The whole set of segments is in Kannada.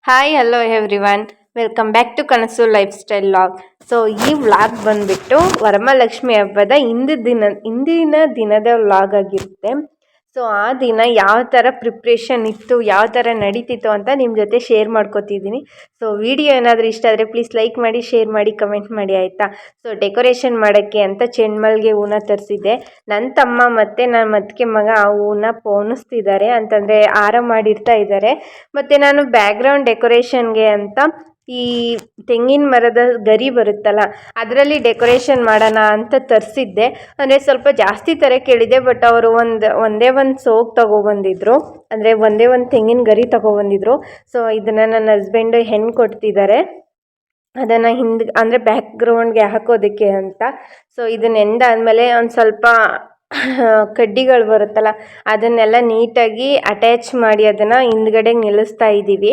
Hi hello everyone, welcome back to Kanasu life style vlog. So ಈ ವ್ಲಾಗ್ ಬಂದುಬಿಟ್ಟು ವರಮಹಾಲಕ್ಷ್ಮಿ ಹಬ್ಬದ ಇಂದಿನ ದಿನದ ವ್ಲಾಗ್ ಆಗಿರುತ್ತೆ. ಸೊ ಆ ದಿನ ಯಾವ ಥರ ಪ್ರಿಪ್ರೇಷನ್ ಇತ್ತು, ಯಾವ ಥರ ನಡೀತಿತ್ತು ಅಂತ ನಿಮ್ಮ ಜೊತೆ ಶೇರ್ ಮಾಡ್ಕೋತಿದ್ದೀನಿ. ಸೊ ವಿಡಿಯೋ ಏನಾದರೂ ಇಷ್ಟ ಆದರೆ ಪ್ಲೀಸ್ ಲೈಕ್ ಮಾಡಿ, ಶೇರ್ ಮಾಡಿ, ಕಮೆಂಟ್ ಮಾಡಿ ಆಯಿತಾ. ಸೊ ಡೆಕೋರೇಷನ್ ಮಾಡೋಕ್ಕೆ ಅಂತ ಚೆಂಡ್ಮಲ್ಗೆ ಹೂನ ತರಿಸಿದ್ದೆ. ನನ್ನ ತಮ್ಮ ಮತ್ತು ನನ್ನ ಮತ್ತಿಗೆ ಮಗ ಆ ಹೂನ ಪೋಣಿಸ್ತಿದ್ದಾರೆ, ಅಂತಂದರೆ ಹಾರ ಮಾಡಿರ್ತಾ ಇದ್ದಾರೆ. ಮತ್ತು ನಾನು ಬ್ಯಾಕ್ಗ್ರೌಂಡ್ ಡೆಕೋರೇಷನ್ಗೆ ಅಂತ ಈ ತೆಂಗಿನ ಮರದ ಗರಿ ಬರುತ್ತಲ್ಲ, ಅದರಲ್ಲಿ ಡೆಕೋರೇಷನ್ ಮಾಡೋಣ ಅಂತ ತರಿಸಿದ್ದೆ. ಅಂದರೆ ಸ್ವಲ್ಪ ಜಾಸ್ತಿ ಥರ ಕೇಳಿದೆ, ಬಟ್ ಅವರು ಒಂದೇ ಒಂದು ಸೋಗ್ ತೊಗೊಬಂದಿದ್ರು, ಅಂದರೆ ಒಂದೇ ಒಂದು ತೆಂಗಿನ ಗರಿ ತೊಗೊಬಂದಿದ್ರು. ಸೊ ಇದನ್ನು ನನ್ನ ಹಸ್ಬೆಂಡು ಹೆಣ್ಣು ಕೊಡ್ತಿದ್ದಾರೆ, ಅದನ್ನು ಹಿಂದೆ ಅಂದರೆ ಬ್ಯಾಕ್ಗ್ರೌಂಡ್ಗೆ ಹಾಕೋದಕ್ಕೆ ಅಂತ. ಸೊ ಇದನ್ನ ಎಂದಾದಮೇಲೆ ಒಂದು ಸ್ವಲ್ಪ ಕಡ್ಡಿಗಳು ಬರುತ್ತಲ್ಲ, ಅದನ್ನೆಲ್ಲ ನೀಟಾಗಿ ಅಟ್ಯಾಚ್ ಮಾಡಿ ಅದನ್ನು ಹಿಂದ್ಗಡೆ ನಿಲ್ಲಿಸ್ತಾ ಇದ್ದೀವಿ.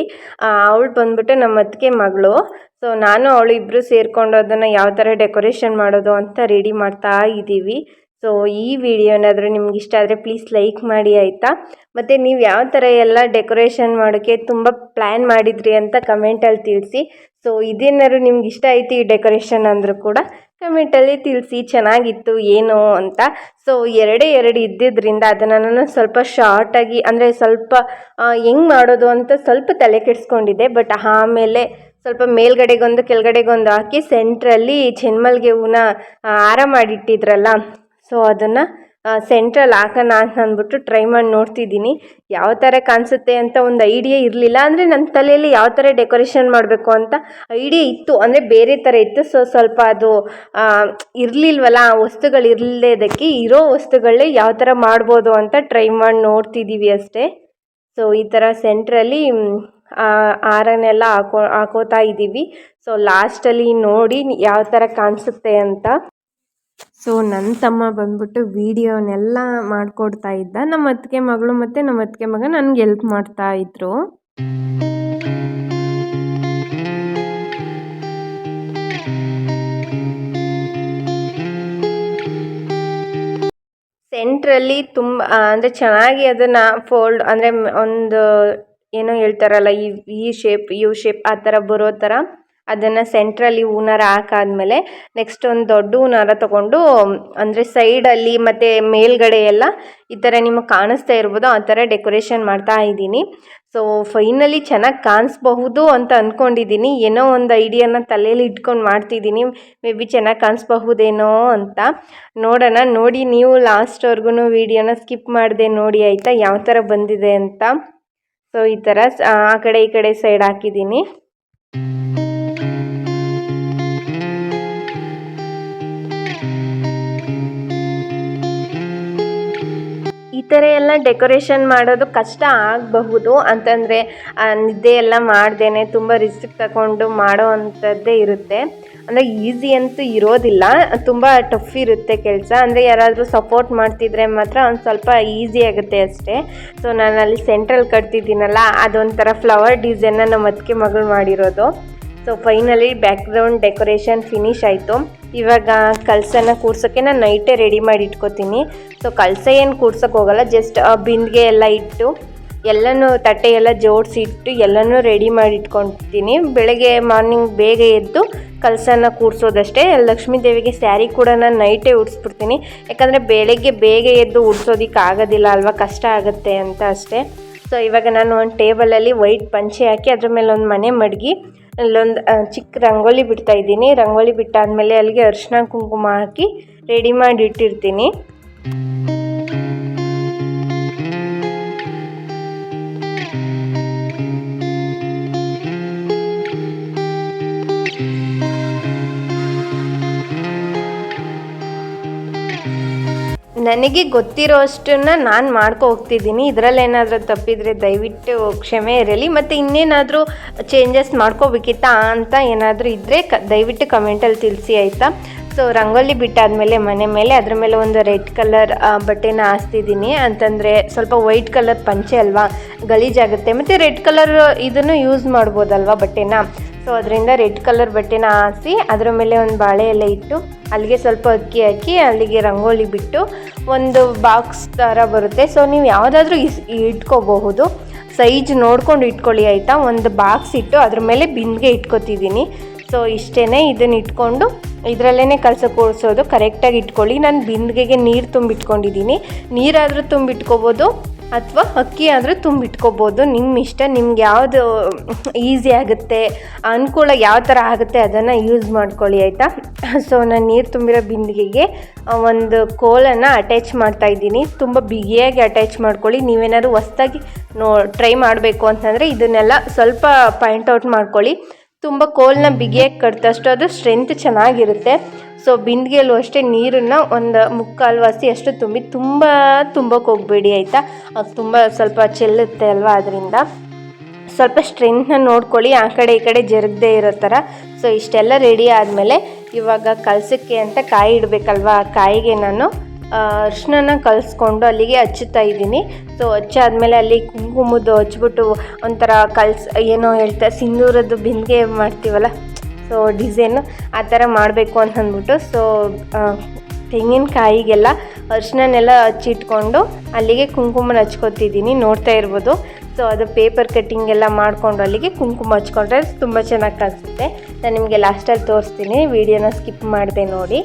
ಅವಳು ಬಂದ್ಬಿಟ್ಟು ನಮ್ಮ ಅತ್ತಿಗೆ ಮಗಳು. ಸೊ ನಾನು ಅವಳು ಇಬ್ಬರು ಸೇರಿಕೊಂಡು ಅದನ್ನು ಯಾವ ಥರ ಡೆಕೋರೇಷನ್ ಮಾಡೋದು ಅಂತ ರೆಡಿ ಮಾಡ್ತಾ ಇದ್ದೀವಿ. ಸೊ ಈ ವಿಡಿಯೋ ಏನಾದರೂ ನಿಮ್ಗೆ ಇಷ್ಟ ಆದರೆ ಪ್ಲೀಸ್ ಲೈಕ್ ಮಾಡಿ ಆಯಿತಾ. ಮತ್ತು ನೀವು ಯಾವ ಥರ ಎಲ್ಲ ಡೆಕೋರೇಷನ್ ಮಾಡೋಕ್ಕೆ ತುಂಬ ಪ್ಲ್ಯಾನ್ ಮಾಡಿದ್ರಿ ಅಂತ ಕಮೆಂಟಲ್ಲಿ ತಿಳಿಸಿ. ಸೊ ಇದೇನಾದ್ರು ನಿಮ್ಗೆ ಇಷ್ಟ ಆಯಿತು ಈ ಡೆಕೋರೇಷನ್ ಅಂದರೂ ಕೂಡ ಕಮೆಂಟಲ್ಲಿ ತಿಳಿಸಿ, ಚೆನ್ನಾಗಿತ್ತು ಏನು ಅಂತ. ಸೊ ಎರಡು ಇದ್ದಿದ್ದರಿಂದ ಅದನ್ನು ನಾನು ಸ್ವಲ್ಪ ಶಾರ್ಟಾಗಿ, ಅಂದರೆ ಸ್ವಲ್ಪ ಹೆಂಗೆ ಮಾಡೋದು ಅಂತ ಸ್ವಲ್ಪ ತಲೆ ಕೆಡಿಸ್ಕೊಂಡಿದ್ದೆ. ಬಟ್ ಆಮೇಲೆ ಸ್ವಲ್ಪ ಮೇಲ್ಗಡೆಗೊಂದು ಕೆಳಗಡೆಗೊಂದು ಹಾಕಿ ಸೆಂಟ್ರಲ್ಲಿ ಚೆಂಡ್ಮಲ್ಗೆ ಹೂನ ಹಾರ ಮಾಡಿಟ್ಟಿದ್ರಲ್ಲ, ಸೊ ಅದನ್ನು ಸೆಂಟ್ರಲ್ಲಿ ಹಾಕೋಣ ಅಂತ ಅಂದ್ಬಿಟ್ಟು ಟ್ರೈ ಮಾಡಿ ನೋಡ್ತಿದ್ದೀನಿ ಯಾವ ಥರ ಕಾಣಿಸುತ್ತೆ ಅಂತ. ಒಂದು ಐಡಿಯಾ ಇರಲಿಲ್ಲ, ಅಂದರೆ ನನ್ನ ತಲೆಯಲ್ಲಿ ಯಾವ ಥರ ಡೆಕೋರೇಷನ್ ಮಾಡಬೇಕು ಅಂತ ಐಡಿಯಾ ಇತ್ತು, ಅಂದರೆ ಬೇರೆ ಥರ ಇತ್ತು. ಸೊ ಸ್ವಲ್ಪ ಅದು ಇರಲಿಲ್ವಲ್ಲ, ವಸ್ತುಗಳು ಇರಲಿದ್ದಕ್ಕೆ ಇರೋ ವಸ್ತುಗಳೇ ಯಾವ ಥರ ಮಾಡ್ಬೋದು ಅಂತ ಟ್ರೈ ಮಾಡಿ ನೋಡ್ತಿದ್ದೀವಿ ಅಷ್ಟೇ. ಸೊ ಈ ಥರ ಸೆಂಟ್ರಲ್ಲಿ ಹಾರನೆಲ್ಲ ಹಾಕೋತಾ ಇದ್ದೀವಿ. ಸೊ ಲಾಸ್ಟಲ್ಲಿ ನೋಡಿ ಯಾವ ಥರ ಕಾಣಿಸುತ್ತೆ ಅಂತ. ಸೊ ನನ್ನ ತಮ್ಮ ಬಂದ್ಬಿಟ್ಟು ವಿಡಿಯೋನೆಲ್ಲ ಮಾಡಿಕೊಡ್ತಾ ಇದ್ದ, ನಮ್ಮ ಅತ್ತಿಗೆ ಮಗಳು ಮತ್ತು ನಮ್ಮ ಅತ್ತಿಗೆ ಮಗ ನನಗೆ ಹೆಲ್ಪ್ ಮಾಡ್ತಾ ಇದ್ರು. ಸೆಂಟ್ರಲ್ಲಿ ತುಂಬ ಅಂದರೆ ಚೆನ್ನಾಗಿ ಅದನ್ನು ಫೋಲ್ಡ್, ಅಂದರೆ ಒಂದು ಏನೋ ಹೇಳ್ತಾರಲ್ಲ, ಈ ಶೇಪ್ ಯು ಶೇಪ್ ಆ ಥರ ಬರೋ ಥರ ಅದನ್ನು ಸೆಂಟ್ರಲ್ಲಿ ಹೂನಾರ ಹಾಕಾದ್ಮೇಲೆ ನೆಕ್ಸ್ಟ್ ಒಂದು ದೊಡ್ಡ ಹೂನಾರ ತೊಗೊಂಡು, ಅಂದರೆ ಸೈಡಲ್ಲಿ ಮತ್ತು ಮೇಲ್ಗಡೆ ಎಲ್ಲ ಈ ಥರ ನಿಮಗೆ ಕಾಣಿಸ್ತಾ ಇರ್ಬೋದು, ಆ ಥರ ಡೆಕೋರೇಷನ್ ಮಾಡ್ತಾ ಇದ್ದೀನಿ. ಸೊ ಫೈನಲಿ ಚೆನ್ನಾಗಿ ಕಾಣಿಸ್ಬಹುದು ಅಂತ ಅಂದ್ಕೊಂಡಿದ್ದೀನಿ. ಏನೋ ಒಂದು ಐಡಿಯಾನ ತಲೆಯಲ್ಲಿ ಇಟ್ಕೊಂಡು ಮಾಡ್ತಿದ್ದೀನಿ, ಮೇ ಬಿ ಚೆನ್ನಾಗಿ ಕಾಣಿಸ್ಬಹುದೇನೋ ಅಂತ. ನೋಡೋಣ. ನೋಡಿ ನೀವು ಲಾಸ್ಟ್ವರೆಗೂ ವಿಡಿಯೋನ ಸ್ಕಿಪ್ ಮಾಡದೆ ನೋಡಿ ಆಯಿತಾ, ಯಾವ ಥರ ಬಂದಿದೆ ಅಂತ. ಸೊ ಈ ಥರ ಆ ಕಡೆ ಈ ಕಡೆ ಸೈಡ್ ಹಾಕಿದ್ದೀನಿ. ಈ ಥರ ಎಲ್ಲ ಡೆಕೋರೇಷನ್ ಮಾಡೋದು ಕಷ್ಟ ಆಗಬಹುದು, ಅಂತಂದರೆ ನಿದ್ದೆ ಎಲ್ಲ ಮಾಡ್ದೇನೆ ತುಂಬ ರಿಸ್ಕ್ ತಗೊಂಡು ಮಾಡೋ ಅಂಥದ್ದೇ ಇರುತ್ತೆ. ಅಂದರೆ ಈಸಿ ಅಂತೂ ಇರೋದಿಲ್ಲ, ತುಂಬ ಟಫ್ ಇರುತ್ತೆ ಕೆಲಸ. ಅಂದರೆ ಯಾರಾದರೂ ಸಪೋರ್ಟ್ ಮಾಡ್ತಿದ್ರೆ ಮಾತ್ರ ಒಂದು ಸ್ವಲ್ಪ ಈಸಿ ಆಗುತ್ತೆ ಅಷ್ಟೇ. ಸೊ ನಾನು ಅಲ್ಲಿ ಸೆಂಟ್ರಲ್ಲಿ ಕಟ್ತಿದ್ದೀನಲ್ಲ, ಅದೊಂಥರ ಫ್ಲವರ್ ಡಿಸೈನ್ನ ನಮ್ಮ ಅತ್ತಿಗೆ ಮಗಳು ಮಾಡಿರೋದು. So finally background decoration finish ಆಯಿತು. ಇವಾಗ ಕಳಸನ ಕೂರ್ಸೋಕ್ಕೆ ನಾನು ನೈಟೇ ರೆಡಿ ಮಾಡಿ ಇಟ್ಕೋತೀನಿ. ಸೊ ಕಳಸ ಏನು ಕೂರ್ಸೋಕೆ ಹೋಗಲ್ಲ, ಜಸ್ಟ್ ಬಿಂದಿಗೆ ಎಲ್ಲ ಇಟ್ಟು ಎಲ್ಲನೂ ತಟ್ಟೆ ಎಲ್ಲ ಜೋಡಿಸಿಟ್ಟು ಎಲ್ಲನೂ ರೆಡಿ ಮಾಡಿ ಇಟ್ಕೊತೀನಿ. ಬೆಳಗ್ಗೆ ಮಾರ್ನಿಂಗ್ ಬೇಗ ಎದ್ದು ಕಳಸನ ಕೂರಿಸೋದಷ್ಟೇ. ಲಕ್ಷ್ಮೀ ದೇವಿಗೆ ಸ್ಯಾರಿ ಕೂಡ ನಾನು ನೈಟೇ ಉಡಿಸ್ಬಿಡ್ತೀನಿ, ಯಾಕಂದರೆ ಬೆಳಗ್ಗೆ ಬೇಗ ಎದ್ದು ಉಡ್ಸೋದಕ್ಕೆ ಆಗೋದಿಲ್ಲ ಅಲ್ವಾ, ಕಷ್ಟ ಆಗುತ್ತೆ ಅಂತ ಅಷ್ಟೇ. ಸೊ ಇವಾಗ ನಾನು ಒಂದು ಟೇಬಲಲ್ಲಿ ವೈಟ್ ಪಂಚೆ ಹಾಕಿ ಅದ್ರ ಮೇಲೆ ಒಂದು ಮನೆ ಮಡಗಿ ಅಲ್ಲೊಂದು ಚಿಕ್ಕ ರಂಗೋಲಿ ಬಿಡ್ತಾ ಇದ್ದೀನಿ. ರಂಗೋಲಿ ಬಿಟ್ಟಾದಮೇಲೆ ಅಲ್ಲಿಗೆ ಅರಿಶಿನ ಕುಂಕುಮ ಹಾಕಿ ರೆಡಿ ಮಾಡಿ ಇಟ್ಟಿರ್ತೀನಿ. ನನಗೆ ಗೊತ್ತಿರೋ ಅಷ್ಟನ್ನು ನಾನು ಮಾಡ್ಕೊ ಹೋಗ್ತಿದ್ದೀನಿ. ಇದರಲ್ಲೇನಾದರೂ ತಪ್ಪಿದರೆ ದಯವಿಟ್ಟು ಕ್ಷಮೆ ಇರಲಿ. ಮತ್ತು ಇನ್ನೇನಾದರೂ ಚೇಂಜಸ್ ಮಾಡ್ಕೋಬೇಕಿತ್ತಾ ಅಂತ ಏನಾದರೂ ಇದ್ದರೆ ದಯವಿಟ್ಟು ಕಮೆಂಟಲ್ಲಿ ತಿಳಿಸಿ ಆಯಿತಾ. ಸೊ ರಂಗೋಲಿ ಬಿಟ್ಟಾದಮೇಲೆ ಮನೆ ಮೇಲೆ ಅದ್ರ ಮೇಲೆ ಒಂದು ರೆಡ್ ಕಲರ್ ಬಟ್ಟೆನ ಹಾಸ್ತಿದ್ದೀನಿ, ಅಂತಂದರೆ ಸ್ವಲ್ಪ ವೈಟ್ ಕಲರ್ ಪಂಚೆ ಅಲ್ವಾ, ಗಲೀಜಾಗುತ್ತೆ. ಮತ್ತು ರೆಡ್ ಕಲರ್ ಇದನ್ನು ಯೂಸ್ ಮಾಡ್ಬೋದಲ್ವಾ ಬಟ್ಟೆನ. ಸೊ ಅದರಿಂದ ರೆಡ್ ಕಲರ್ ಬಟ್ಟೆನ ಹಾಸಿ ಅದರ ಮೇಲೆ ಒಂದು ಬಾಳೆ ಎಲೆ ಇಟ್ಟು ಅಲ್ಲಿಗೆ ಸ್ವಲ್ಪ ಅಕ್ಕಿ ಹಾಕಿ ಅಲ್ಲಿಗೆ ರಂಗೋಲಿ ಬಿಟ್ಟು ಒಂದು ಬಾಕ್ಸ್ ಥರ ಬರುತ್ತೆ. ಸೊ ನೀವು ಯಾವುದಾದ್ರೂ ಇಟ್ಕೋಬಹುದು. ಸೈಜ್ ನೋಡ್ಕೊಂಡು ಇಟ್ಕೊಳ್ಳಿ ಆಯಿತಾ. ಒಂದು ಬಾಕ್ಸ್ ಇಟ್ಟು ಅದ್ರ ಮೇಲೆ ಬಿಂದಿಗೆ ಇಟ್ಕೊತಿದ್ದೀನಿ. ಸೊ ಇಷ್ಟೇ, ಇದನ್ನು ಇಟ್ಕೊಂಡು ಇದರಲ್ಲೇ ಕಲಸ ಕೂರಿಸೋದು. ಕರೆಕ್ಟಾಗಿ ಇಟ್ಕೊಳ್ಳಿ. ನಾನು ಬಿಂದಿಗೆಗೆ ನೀರು ತುಂಬಿಟ್ಕೊಂಡಿದ್ದೀನಿ. ನೀರಾದರೂ ತುಂಬಿಟ್ಕೋಬೋದು ಅಥವಾ ಅಕ್ಕಿ ಆದರೂ ತುಂಬಿಟ್ಕೋಬೋದು, ನಿಮ್ಮ ಇಷ್ಟ. ನಿಮ್ಗೆ ಯಾವುದು ಈಸಿ ಆಗುತ್ತೆ, ಅನುಕೂಲ ಯಾವ ಥರ ಆಗುತ್ತೆ ಅದನ್ನು ಯೂಸ್ ಮಾಡ್ಕೊಳ್ಳಿ ಆಯಿತಾ. ಸೊ ನಾನು ನೀರು ತುಂಬಿರೋ ಬಿಂದಿಗೆಗೆ ಒಂದು ಕೋಲನ್ನು ಅಟ್ಯಾಚ್ ಮಾಡ್ತಾಯಿದ್ದೀನಿ. ತುಂಬ ಬಿಗಿಯಾಗಿ ಅಟ್ಯಾಚ್ ಮಾಡ್ಕೊಳ್ಳಿ. ನೀವೇನಾದ್ರು ಹೊಸ್ದಾಗಿ ಟ್ರೈ ಮಾಡಬೇಕು ಅಂತಂದರೆ ಇದನ್ನೆಲ್ಲ ಸ್ವಲ್ಪ ಪಾಯಿಂಟ್ ಔಟ್ ಮಾಡ್ಕೊಳ್ಳಿ. ತುಂಬ ಕೋಲನ್ನ ಬಿಗಿಯಾಗಿ ಕಟ್ಟಿದಷ್ಟು ಅದು ಸ್ಟ್ರೆಂತ್ ಚೆನ್ನಾಗಿರುತ್ತೆ. ಸೊ ಬಿಂದಿಗೆಯಲ್ಲೂ ಅಷ್ಟೇ ನೀರನ್ನು ಒಂದು ಮುಕ್ಕಾಲು ವಾಸಿ ಅಷ್ಟು ತುಂಬಕ್ಕೆ ಹೋಗಬೇಡಿ ಆಯಿತಾ. ತುಂಬ ಸ್ವಲ್ಪ ಚೆಲ್ಲುತ್ತೆ ಅಲ್ವಾ, ಅದರಿಂದ ಸ್ವಲ್ಪ ಸ್ಟ್ರೆಂತ್ನ ನೋಡ್ಕೊಳ್ಳಿ, ಆ ಕಡೆ ಈ ಕಡೆ ಜರುಗದೆ ಇರೋ ಥರ. ಸೊ ಇಷ್ಟೆಲ್ಲ ರೆಡಿ ಆದಮೇಲೆ ಇವಾಗ ಕಲಸಕ್ಕೆ ಅಂತ ಕಾಯಿ ಇಡಬೇಕಲ್ವಾ. ಆ ಕಾಯಿಗೆ ನಾನು ಅರಿಶಿನ ಕಲಿಸ್ಕೊಂಡು ಅಲ್ಲಿಗೆ ಹಚ್ಚುತ್ತಾ ಇದ್ದೀನಿ. ಸೊ ಹಚ್ಚಾದ್ಮೇಲೆ ಅಲ್ಲಿ ಕುಂಕುಮದ್ದು ಹಚ್ಬಿಟ್ಟು ಒಂಥರ ಏನೋ ಹೇಳ್ತಾರೆ, ಸಿಂಧೂರದ್ದು ಬಿಂದಿಗೆ ಮಾಡ್ತೀವಲ್ಲ, ಸೊ ಡಿಸೈನು ಆ ಥರ ಮಾಡಬೇಕು ಅಂತ ಅಂದ್ಬಿಟ್ಟು ಸೊ ತೆಂಗಿನಕಾಯಿಗೆಲ್ಲ ಅರಿಶಿನೆಲ್ಲ ಹಚ್ಚಿಟ್ಕೊಂಡು ಅಲ್ಲಿಗೆ ಕುಂಕುಮನ ಹಚ್ಕೊತಿದ್ದೀನಿ. ನೋಡ್ತಾ ಇರ್ಬೋದು. ಸೊ ಅದು ಪೇಪರ್ ಕಟ್ಟಿಂಗ್ ಎಲ್ಲ ಮಾಡಿಕೊಂಡು ಅಲ್ಲಿಗೆ ಕುಂಕುಮ ಹಚ್ಕೊಂಡ್ರೆ ತುಂಬ ಚೆನ್ನಾಗಿ ಕಾಣಿಸುತ್ತೆ. ನಾನು ನಿಮಗೆ ಲಾಸ್ಟಲ್ಲಿ ತೋರಿಸ್ತೀನಿ, ವಿಡಿಯೋನ ಸ್ಕಿಪ್ ಮಾಡಿದೆ ನೋಡಿ.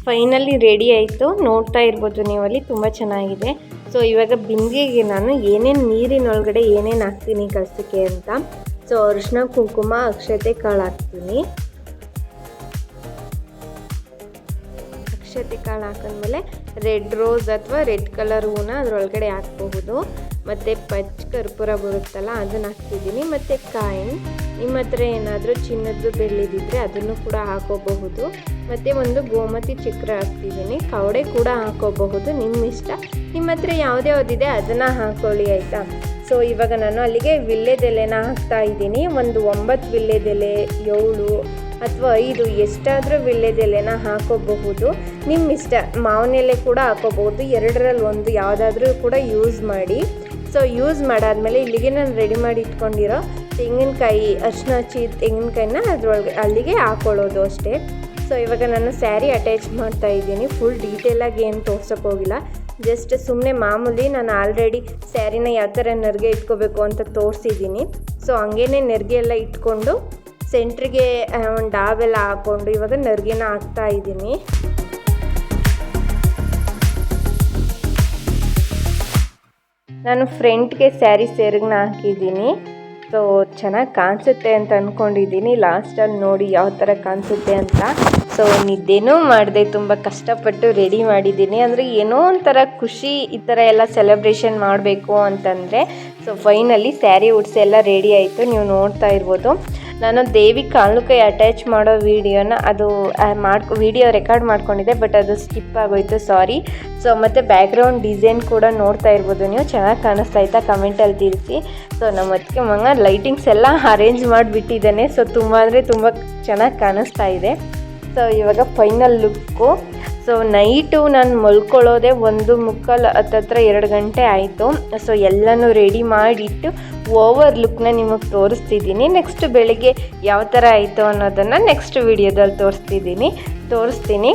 ಫೈನಲಿ ರೆಡಿ ಆಯಿತು. ನೋಡ್ತಾ ಇರ್ಬೋದು ನೀವಲ್ಲಿ, ತುಂಬ ಚೆನ್ನಾಗಿದೆ. ಸೊ ಇವಾಗ ಬಿಂದಿಗೆಗೆ ನಾನು ಏನೇನು ನೀರಿನೊಳಗಡೆ ಏನೇನು ಹಾಕ್ತೀನಿ ಕಲಸಕ್ಕೆ ಅಂತ. ಸೊ ಅರಿಶಿನ, ಕುಂಕುಮ, ಅಕ್ಷತೆ ಕಾಳು ಹಾಕ್ತೀನಿ. ಅಕ್ಷತೆ ಕಾಳು ಹಾಕಿದ್ಮೇಲೆ ರೆಡ್ ರೋಸ್ ಅಥವಾ ರೆಡ್ ಕಲರ್ ಹೂನ ಅದರೊಳಗಡೆ ಹಾಕ್ಬಹುದು. ಮತ್ತು ಪಚ್ಚ ಕರ್ಪೂರ ಬರುತ್ತಲ್ಲ ಅದನ್ನು ಹಾಕ್ತಿದ್ದೀನಿ. ಮತ್ತು ಕಾಯಿನ್, ನಿಮ್ಮ ಹತ್ರ ಏನಾದರೂ ಚಿನ್ನದ್ದು ಬೆಳ್ಳಿದಿದ್ರೆ ಅದನ್ನು ಕೂಡ ಹಾಕೋಬಹುದು. ಮತ್ತು ಒಂದು ಗೋಮತಿ ಚಕ್ರ ಹಾಕ್ತಿದ್ದೀನಿ. ಕವಡೆ ಕೂಡ ಹಾಕೋಬಹುದು, ನಿಮ್ಮ ಇಷ್ಟ. ನಿಮ್ಮ ಹತ್ರ ಯಾವುದಿದೆ ಅದನ್ನು ಹಾಕ್ಕೊಳ್ಳಿ ಆಯಿತಾ. ಸೊ ಇವಾಗ ನಾನು ಅಲ್ಲಿಗೆ ವಿಳ್ಯದೆಲೆನ ಹಾಕ್ತಾ ಇದ್ದೀನಿ. ಒಂದು 9 ವಿಳ್ಯದೆಲೆ, 7 ಅಥವಾ 5 ಎಷ್ಟಾದರೂ ವಿಳ್ಯದೆಲೆನ ಹಾಕೋಬಹುದು, ನಿಮ್ಮ ಇಷ್ಟ. ಮಾವಿನ ಎಲೆ ಕೂಡ ಹಾಕೋಬಹುದು, 2ರಲ್ಲಿ 1 ಯಾವುದಾದ್ರೂ ಕೂಡ ಯೂಸ್ ಮಾಡಿ. ಸೊ ಯೂಸ್ ಮಾಡಾದ್ಮೇಲೆ ಇಲ್ಲಿಗೆ ನಾನು ರೆಡಿ ಮಾಡಿ ಇಟ್ಕೊಂಡಿರೋ ತೆಂಗಿನಕಾಯಿ, ಅರಿಶಿನ ಹಚ್ಚಿ ತೆಂಗಿನಕಾಯಿನ ಅದರೊಳಗೆ ಅಲ್ಲಿಗೆ ಹಾಕೊಳ್ಳೋದು ಅಷ್ಟೇ. ಸೊ ಇವಾಗ ನಾನು ಸ್ಯಾರಿ ಅಟ್ಯಾಚ್ ಮಾಡ್ತಾ ಇದ್ದೀನಿ. ಫುಲ್ ಡೀಟೇಲಾಗಿ ಏನು ತೋರ್ಸೋಕ್ಕೋಗಿಲ್ಲ, ಜಸ್ಟ್ ಸುಮ್ಮನೆ ಮಾಮೂಲಿ ನಾನು ಆಲ್ರೆಡಿ ಸ್ಯಾರಿನ ಯಾವ ಥರ ನೆರಿಗೆ ಇಟ್ಕೋಬೇಕು ಅಂತ ತೋರಿಸಿದ್ದೀನಿ. ಸೊ ಹಂಗೇನೆ ನೆರಿಗೆ ಎಲ್ಲ ಇಟ್ಕೊಂಡು ಸೆಂಟ್ರಿಗೆ ಒಂದು ಡಾಬೆಲ್ಲ ಹಾಕ್ಕೊಂಡು ಇವಾಗ ನೆರಿಗೆನ ಹಾಕ್ತಾ ಇದ್ದೀನಿ. ನಾನು ಫ್ರಂಟ್ಗೆ ಸ್ಯಾರಿ ಸೆರಗನ್ನ ಹಾಕಿದ್ದೀನಿ. ಸೊ ಚೆನ್ನಾಗಿ ಕಾಣಿಸುತ್ತೆ ಅಂತ ಅಂದ್ಕೊಂಡಿದ್ದೀನಿ. ಲಾಸ್ಟಲ್ಲಿ ನೋಡಿ ಯಾವ ಥರ ಕಾಣಿಸುತ್ತೆ ಅಂತ. ಸೊ ನಿದ್ದೆನೂ ಮಾಡಿದೆ, ತುಂಬ ಕಷ್ಟಪಟ್ಟು ರೆಡಿ ಮಾಡಿದ್ದೀನಿ. ಅಂದರೆ ಏನೋ ಒಂಥರ ಖುಷಿ, ಈ ಥರ ಎಲ್ಲ ಸೆಲೆಬ್ರೇಷನ್ ಮಾಡಬೇಕು ಅಂತಂದರೆ. ಸೊ ಫೈನಲಿ ಸ್ಯಾರಿ ಉಡ್ಸಿ ಎಲ್ಲ ರೆಡಿ ಆಯಿತು. ನೀವು ನೋಡ್ತಾ ಇರ್ಬೋದು. ನಾನು ದೇವಿ ಕಾಲು ಕೈ ಅಟ್ಯಾಚ್ ಮಾಡೋ ವೀಡಿಯೋನ ವಿಡಿಯೋ ರೆಕಾರ್ಡ್ ಮಾಡ್ಕೊಂಡಿದ್ದೆ, ಬಟ್ ಅದು ಸ್ಕಿಪ್ ಆಗೋಯ್ತು, ಸಾರಿ. ಸೊ ಮತ್ತು ಬ್ಯಾಕ್ಗ್ರೌಂಡ್ ಡಿಸೈನ್ ಕೂಡ ನೋಡ್ತಾ ಇರ್ಬೋದು ನೀವು. ಚೆನ್ನಾಗಿ ಕಾಣಿಸ್ತಾ ಇತ್ತಾ ಕಮೆಂಟಲ್ಲಿ ತಿಳಿಸಿ. ಸೊ ನಮ್ಮ ಅದಕ್ಕೆ ಮಗ ಲೈಟಿಂಗ್ಸ್ ಎಲ್ಲ ಅರೇಂಜ್ ಮಾಡಿಬಿಟ್ಟಿದ್ದಾನೆ. ಸೊ ತುಂಬ ಅಂದರೆ ತುಂಬ ಚೆನ್ನಾಗಿ ಕಾಣಿಸ್ತಾ ಇದೆ. ಸೊ ಇವಾಗ ಫೈನಲ್ ಲುಕ್ಕು. ಸೊ ನೈಟು ನಾನು ಮಲ್ಕೊಳ್ಳೋದೇ 1:45 ಹತ್ತತ್ರ 2 ಗಂಟೆ ಆಯಿತು. ಸೊ ಎಲ್ಲನೂ ರೆಡಿ ಮಾಡಿಟ್ಟು ಓವರ್ ಲುಕ್ನ ನಿಮಗೆ ತೋರಿಸ್ತಿದ್ದೀನಿ. ನೆಕ್ಸ್ಟ್ ಬೆಳಿಗ್ಗೆ ಯಾವ ಥರ ಆಯಿತು ಅನ್ನೋದನ್ನು ನೆಕ್ಸ್ಟ್ ವಿಡಿಯೋದಲ್ಲಿ ತೋರಿಸ್ತೀನಿ.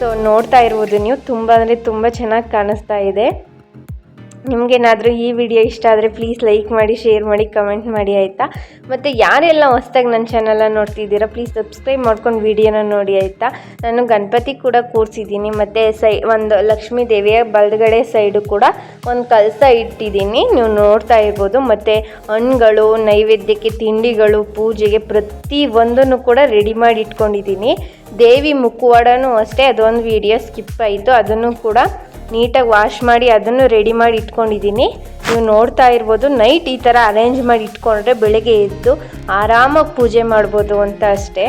ಸೊ ನೋಡ್ತಾ ಇರ್ಬೋದು ನೀವು, ತುಂಬ ಅಂದರೆ ತುಂಬ ಚೆನ್ನಾಗಿ ಕಾಣಿಸ್ತಾ ಇದೆ. ನಿಮಗೇನಾದರೂ ಈ ವಿಡಿಯೋ ಇಷ್ಟ ಆದರೆ ಪ್ಲೀಸ್ ಲೈಕ್ ಮಾಡಿ, ಶೇರ್ ಮಾಡಿ, ಕಮೆಂಟ್ ಮಾಡಿ ಆಯಿತಾ. ಮತ್ತು ಯಾರೆಲ್ಲ ಹೊಸ್ದಾಗಿ ನನ್ನ ಚಾನಲನ್ನು ನೋಡ್ತಿದ್ದೀರಾ ಪ್ಲೀಸ್ ಸಬ್ಸ್ಕ್ರೈಬ್ ಮಾಡ್ಕೊಂಡು ವಿಡಿಯೋನ ನೋಡಿ ಆಯಿತಾ. ನಾನು ಗಣಪತಿ ಕೂಡ ಕೂರಿಸಿದ್ದೀನಿ. ಮತ್ತು ಒಂದು ಲಕ್ಷ್ಮೀ ದೇವಿಯ ಬಲಗಡೆ ಸೈಡು ಕೂಡ ಒಂದು ಕಲಸ ಇಟ್ಟಿದ್ದೀನಿ, ನೀವು ನೋಡ್ತಾ ಇರ್ಬೋದು. ಮತ್ತು ಹಣ್ಣುಗಳು, ನೈವೇದ್ಯಕ್ಕೆ ತಿಂಡಿಗಳು, ಪೂಜೆಗೆ ಪ್ರತಿಯೊಂದನ್ನು ಕೂಡ ರೆಡಿ ಮಾಡಿ ಇಟ್ಕೊಂಡಿದ್ದೀನಿ. ದೇವಿ ಮುಖವಾಡನೂ ಅಷ್ಟೇ, ಅದೊಂದು ವಿಡಿಯೋ ಸ್ಕಿಪ್ ಆಯಿತು, ಅದನ್ನು ಕೂಡ ನೀಟಾಗಿ ವಾಶ್ ಮಾಡಿ ಅದನ್ನು ರೆಡಿ ಮಾಡಿ ಇಟ್ಕೊಂಡಿದ್ದೀನಿ. ನೀವು ನೋಡ್ತಾ ಇರ್ಬೋದು. ನೈಟ್ ಈ ಥರ ಅರೇಂಜ್ ಮಾಡಿ ಇಟ್ಕೊಂಡ್ರೆ ಬೆಳಗ್ಗೆ ಎದ್ದು ಆರಾಮಾಗಿ ಪೂಜೆ ಮಾಡ್ಬೋದು ಅಂತ ಅಷ್ಟೇ.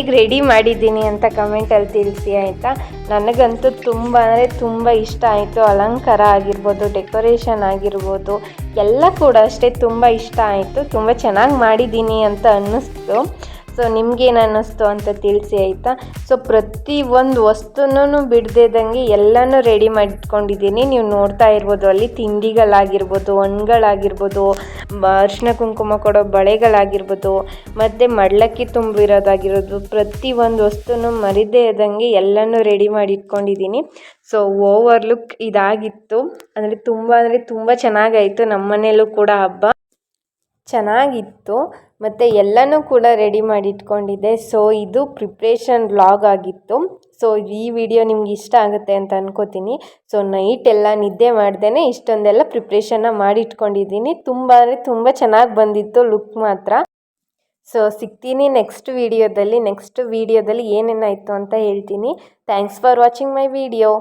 ಹೇಗೆ ರೆಡಿ ಮಾಡಿದ್ದೀನಿ ಅಂತ ಕಮೆಂಟಲ್ಲಿ ತಿಳಿಸಿ ಆಯಿತಾ. ನನಗಂತೂ ತುಂಬ ಅಂದರೆ ತುಂಬ ಇಷ್ಟ ಆಯಿತು. ಅಲಂಕಾರ ಆಗಿರ್ಬೋದು, ಡೆಕೋರೇಷನ್ ಆಗಿರ್ಬೋದು, ಎಲ್ಲ ಕೂಡ ಅಷ್ಟೇ ತುಂಬ ಇಷ್ಟ ಆಯಿತು. ತುಂಬ ಚೆನ್ನಾಗಿ ಮಾಡಿದ್ದೀನಿ ಅಂತ ಅನ್ನಿಸ್ತು. ಸೊ ನಿಮ್ಗೇನು ಅನ್ನಿಸ್ತು ಅಂತ ತಿಳಿಸಿ ಆಯಿತಾ. ಸೊ ಪ್ರತಿಯೊಂದು ವಸ್ತುನೂ ಬಿಡದೇದಂಗೆ ಎಲ್ಲನೂ ರೆಡಿ ಮಾಡಿಟ್ಕೊಂಡಿದ್ದೀನಿ. ನೀವು ನೋಡ್ತಾ ಇರ್ಬೋದು, ಅಲ್ಲಿ ತಿಂಡಿಗಳಾಗಿರ್ಬೋದು, ಹಣ್ಗಳಾಗಿರ್ಬೋದು, ಅರಿಶಿನ ಕುಂಕುಮ ಕೊಡೋ ಬಳೆಗಳಾಗಿರ್ಬೋದು, ಮತ್ತು ಮಡ್ಲಕ್ಕಿ ತುಂಬಿರೋದಾಗಿರೋದು, ಪ್ರತಿಯೊಂದು ವಸ್ತುನೂ ಮರಿದೇ ಇದ್ದಂಗೆ ಎಲ್ಲನೂ ರೆಡಿ ಮಾಡಿ ಇಟ್ಕೊಂಡಿದ್ದೀನಿ. ಸೊ ಓವರ್ ಲುಕ್ ಇದಾಗಿತ್ತು. ಅಂದರೆ ತುಂಬ ಚೆನ್ನಾಗಾಯಿತು. ನಮ್ಮ ಮನೇಲೂ ಕೂಡ ಹಬ್ಬ ಚೆನ್ನಾಗಿತ್ತು ಮತ್ತು ಎಲ್ಲನೂ ಕೂಡ ರೆಡಿ ಮಾಡಿ ಇಟ್ಕೊಂಡಿದ್ದೆ. ಸೊ ಇದು ಪ್ರಿಪ್ರೇಷನ್ ವ್ಲಾಗ್ ಆಗಿತ್ತು. ಸೊ ಈ ವಿಡಿಯೋ ನಿಮ್ಗೆ ಇಷ್ಟ ಆಗುತ್ತೆ ಅಂತ ಅನ್ಕೋತೀನಿ. ಸೊ ನೈಟ್ ಎಲ್ಲ ನಿದ್ದೆ ಮಾಡ್ದೇ ಇಷ್ಟೊಂದೆಲ್ಲ ಪ್ರಿಪ್ರೇಷನ್ನ ಮಾಡಿ ಇಟ್ಕೊಂಡಿದ್ದೀನಿ. ತುಂಬ ಅಂದರೆ ತುಂಬ ಚೆನ್ನಾಗಿ ಬಂದಿತ್ತು ಲುಕ್ ಮಾತ್ರ. ಸೊ ಸಿಗ್ತೀನಿ ನೆಕ್ಸ್ಟ್ ವೀಡಿಯೋದಲ್ಲಿ ಏನೇನಾಯಿತು ಅಂತ ಹೇಳ್ತೀನಿ. Thanks for watching my video.